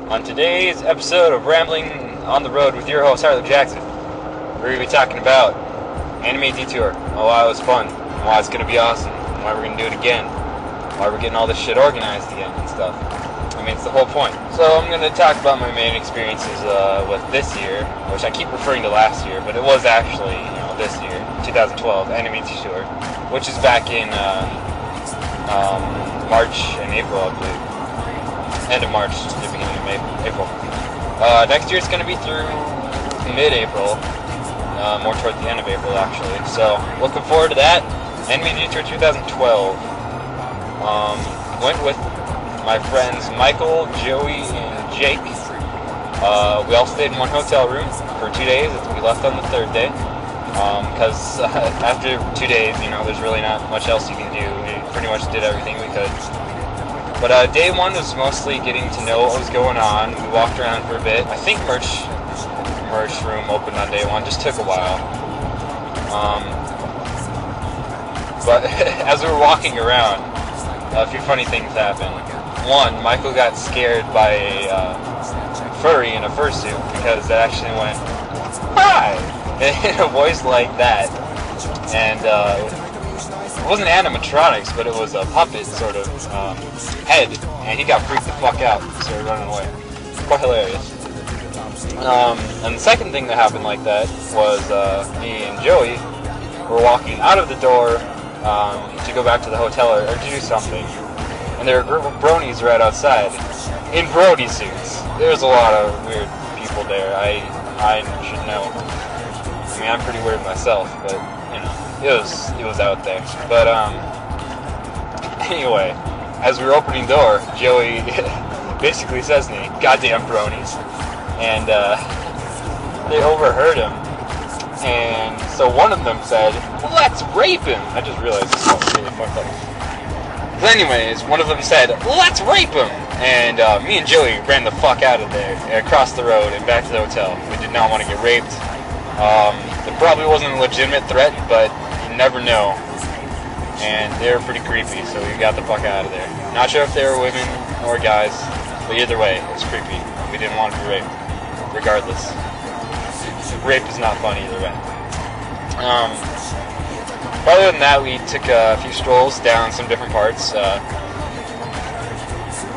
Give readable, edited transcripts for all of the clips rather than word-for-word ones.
On today's episode of Rambling on the Road with your host, Harley Jackson, we're going to be talking about Anime Detour, and why it was fun, and why it's going to be awesome, and why we're going to do it again, why we're getting all this shit organized again and stuff. I mean, it's the whole point. So I'm going to talk about my main experiences with this year, which I keep referring to last year, but it was actually, this year, 2012, Anime Detour, which is back in March and April, I believe. End of March, the beginning of April. Next year it's going to be through mid-April, more toward the end of April actually. So looking forward to that. Anime Detour 2012. Went with my friends Michael, Joey, and Jake. We all stayed in one hotel room for 2 days. We left on the third day because after 2 days, there's really not much else you can do. We pretty much did everything we could. But day one was mostly getting to know what was going on. We walked around for a bit. I think merch room opened on day one. Just took a while. But as we were walking around, a few funny things happened. One, Michael got scared by a furry in a fursuit because it actually went, "Hi!" in a voice like that. And it wasn't animatronics, but it was a puppet sort of head, and he got freaked the fuck out, started running away. Quite hilarious. And the second thing that happened like that was me and Joey were walking out of the door to go back to the hotel or to do something, and there were a group of bronies right outside in brony suits. There's a lot of weird people there. I should know. I mean, I'm pretty weird myself, but it was out there. But anyway, as we were opening the door, Joey basically says to me, "Goddamn bronies," and they overheard him. And so one of them said, "Let's rape him." I just realized this was really fucked up. But anyways, one of them said, "Let's rape him," and me and Joey ran the fuck out of there, across the road and back to the hotel. We did not want to get raped. It probably wasn't a legitimate threat, but you never know. And they were pretty creepy, so we got the fuck out of there. Not sure if they were women or guys, but either way, it was creepy. We didn't want to be raped, regardless. Rape is not fun either way. Other than that, we took a few strolls down some different parts.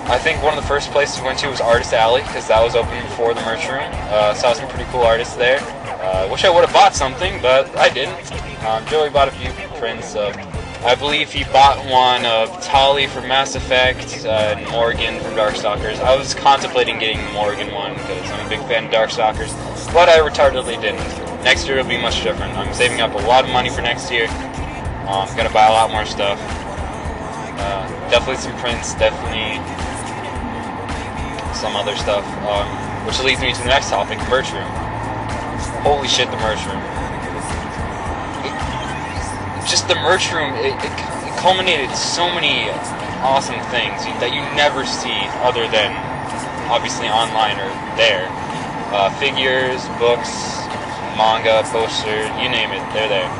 I think one of the first places we went to was Artist Alley, because that was open before the merch room. Saw some pretty cool artists there. Wish I would have bought something, but I didn't. Joey bought a few prints of, I believe he bought one of Tali from Mass Effect and Morgan from Darkstalkers. I was contemplating getting the Morgan one because I'm a big fan of Darkstalkers, but I retardedly didn't. Next year it'll be much different. I'm saving up a lot of money for next year. I'm gonna buy a lot more stuff. Definitely some prints, definitely some other stuff, which leads me to the next topic, merch room. Holy shit, the merch room. Just the merch room, it culminated so many awesome things that you never see other than, obviously, online or there. Figures, books, manga, posters, you name it, they're there.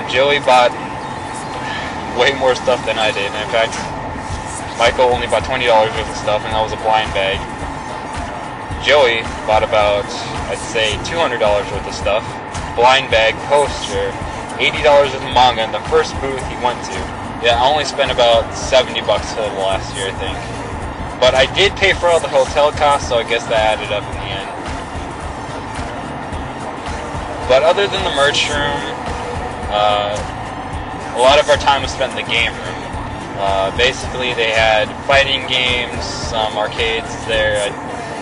Joey bought way more stuff than I did. In fact, Michael only bought $20 worth of stuff, and that was a blind bag. Joey bought about, I'd say, $200 worth of stuff. Blind bag, poster, $80 worth of manga in the first booth he went to. Yeah, I only spent about $70 total last year, I think. But I did pay for all the hotel costs, so I guess that added up in the end. But other than the merch room, a lot of our time was spent in the game room. Basically, they had fighting games, some arcades there,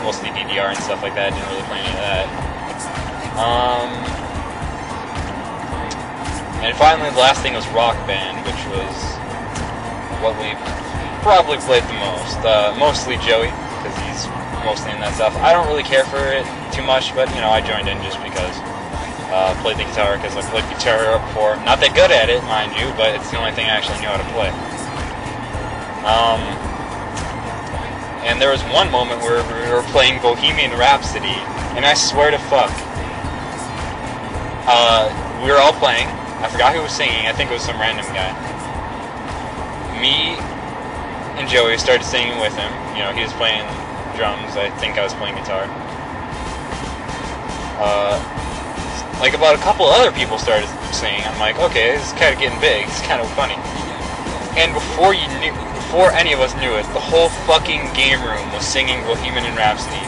mostly DDR and stuff like that. I didn't really play any of that. And finally, the last thing was Rock Band, which was what we probably played the most. Mostly Joey, because he's mostly in that stuff. I don't really care for it too much, but I joined in just because. Played the guitar because I played guitar before. Not that good at it, mind you, but it's the only thing I actually knew how to play. And there was one moment where we were playing Bohemian Rhapsody, and I swear to fuck, we were all playing. I forgot who was singing. I think it was some random guy. Me and Joey started singing with him. He was playing drums. I think I was playing guitar. Like about a couple other people started singing. I'm like, okay, this is kind of getting big. It's kind of funny. And before any of us knew it, the whole fucking game room was singing Bohemian Rhapsody.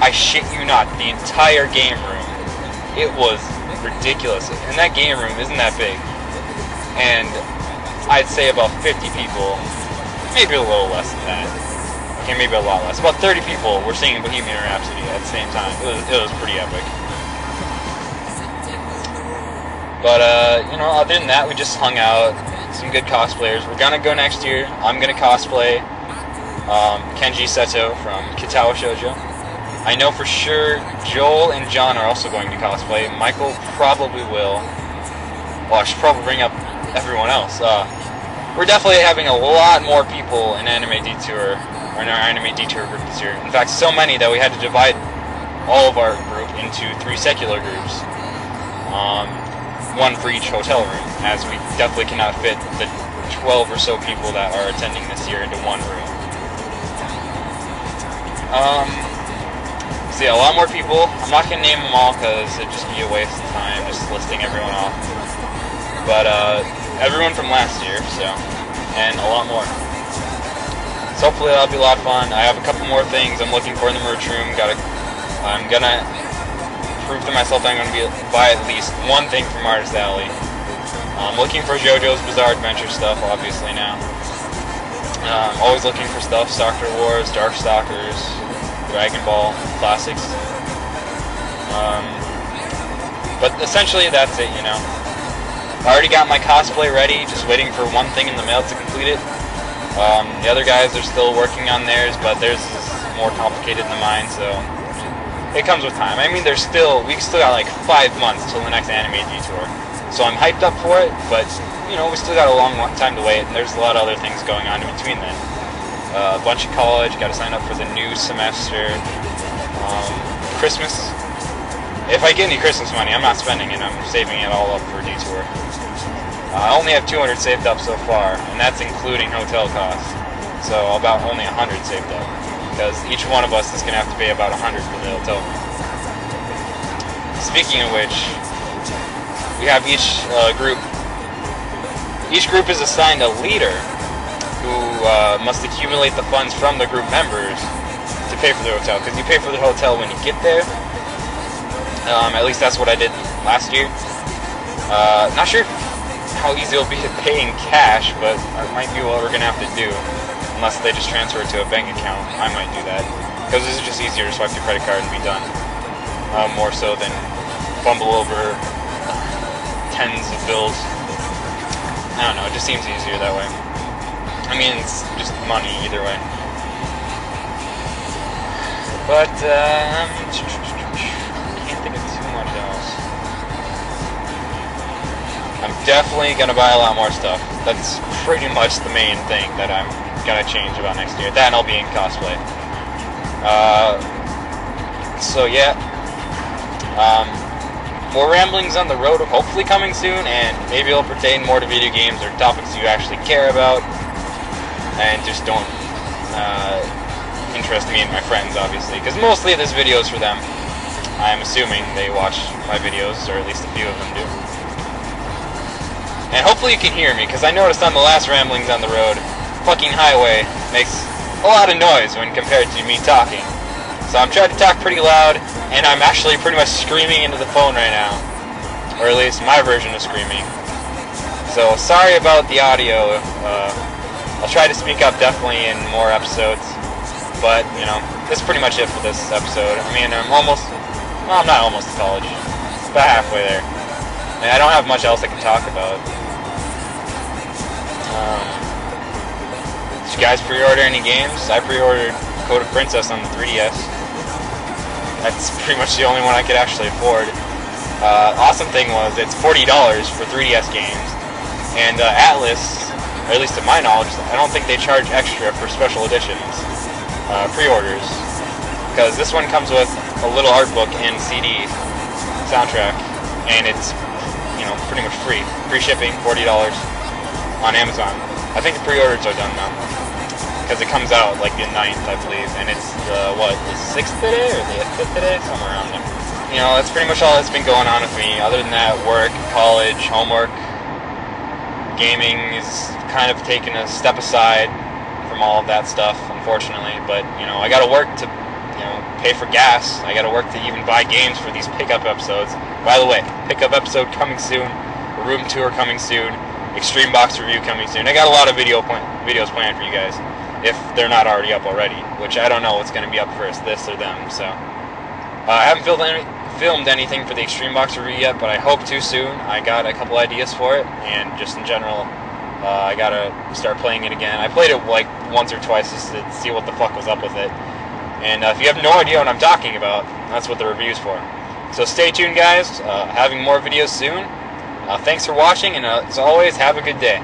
I shit you not, the entire game room. It was ridiculous. And that game room isn't that big. And I'd say about 50 people, maybe a little less than that. Okay, maybe a lot less. About 30 people were singing Bohemian Rhapsody at the same time. It was pretty epic. But, you know, other than that, we just hung out. Some good cosplayers. We're gonna go next year. I'm gonna cosplay Kenji Seto from Kitawa Shoujo. I know for sure Joel and John are also going to cosplay. Michael probably will. Well, I should probably bring up everyone else. We're definitely having a lot more people in Anime Detour, or in our Anime Detour group this year. In fact, so many that we had to divide all of our group into 3 secular groups. One for each hotel room, as we definitely cannot fit the 12 or so people that are attending this year into one room. So yeah, a lot more people. I'm not going to name them all because it'd just be a waste of time just listing everyone off. But everyone from last year, so, and a lot more. So hopefully that'll be a lot of fun. I have a couple more things I'm looking for in the merch room. I'm gonna prove to myself that I'm going to buy at least one thing from Artist Alley. I'm looking for JoJo's Bizarre Adventure stuff, obviously, now. Always looking for stuff, Stalker Wars, Darkstalkers, Dragon Ball, classics. But essentially that's it, you know. I already got my cosplay ready, just waiting for one thing in the mail to complete it. The other guys are still working on theirs, but theirs is more complicated than mine, so it comes with time. I mean, we still got like 5 months till the next Anime Detour. So I'm hyped up for it, but, you know, we still got a long time to wait, and there's a lot of other things going on in between then. A bunch of college, got to sign up for the new semester. Christmas. If I get any Christmas money, I'm not spending it, I'm saving it all up for Detour. I only have 200 saved up so far, and that's including hotel costs. So about only 100 saved up, because each one of us is going to have to pay about 100 for the hotel room. Speaking of which, we have each group is assigned a leader who must accumulate the funds from the group members to pay for the hotel, because you pay for the hotel when you get there. At least that's what I did last year. Not sure how easy it'll be to pay in cash, but that might be what we're going to have to do. Unless they just transfer it to a bank account, I might do that. Because this is just easier to swipe your credit card and be done. More so than fumble over tens of bills. I don't know, it just seems easier that way. I mean, it's just money either way. But, can't think of too much else. I'm definitely going to buy a lot more stuff. That's pretty much the main thing that I'm going to change about next year. That and I'll be in cosplay. So yeah. More ramblings on the road, hopefully coming soon, and maybe it'll pertain more to video games or topics you actually care about, and just don't interest me and my friends, obviously, because mostly this video is for them. I'm assuming they watch my videos, or at least a few of them do. And hopefully you can hear me, because I noticed on the last ramblings on the road, fucking highway makes a lot of noise when compared to me talking. So I'm trying to talk pretty loud, and I'm actually pretty much screaming into the phone right now. Or at least my version of screaming. So sorry about the audio. I'll try to speak up definitely in more episodes. But, you know, this is pretty much it for this episode. I mean, I'm not almost to college. About halfway there. And I don't have much else I can talk about. Did you guys pre-order any games? I pre-ordered Code of Princess on the 3DS. That's pretty much the only one I could actually afford. Awesome thing was, it's $40 for 3DS games. And Atlas, or at least to my knowledge, I don't think they charge extra for special editions, pre-orders. Because this one comes with a little art book and CD soundtrack. And it's, you know, pretty much free. Free shipping, $40 on Amazon. I think the pre-orders are done now. because it comes out like the 9th, I believe, and it's the 6th today or the 5th today, somewhere around there. You know, that's pretty much all that's been going on with me. Other than that, work, college, homework, gaming is kind of taking a step aside from all of that stuff, unfortunately. But you know, I got to work to, you know, pay for gas. I got to work to even buy games for these pickup episodes. By the way, pickup episode coming soon, room tour coming soon, extreme box review coming soon. I got a lot of videos planned for you guys, if they're not already up already, which I don't know what's going to be up first, this or them. So I haven't filmed anything for the extreme box review yet, but I hope to soon. I got a couple ideas for it, and just in general, I gotta start playing it again. I played it like once or twice just to see what the fuck was up with it. And if you have no idea what I'm talking about, that's what the review's for. So stay tuned, guys. Having more videos soon. Thanks for watching, and as always, have a good day.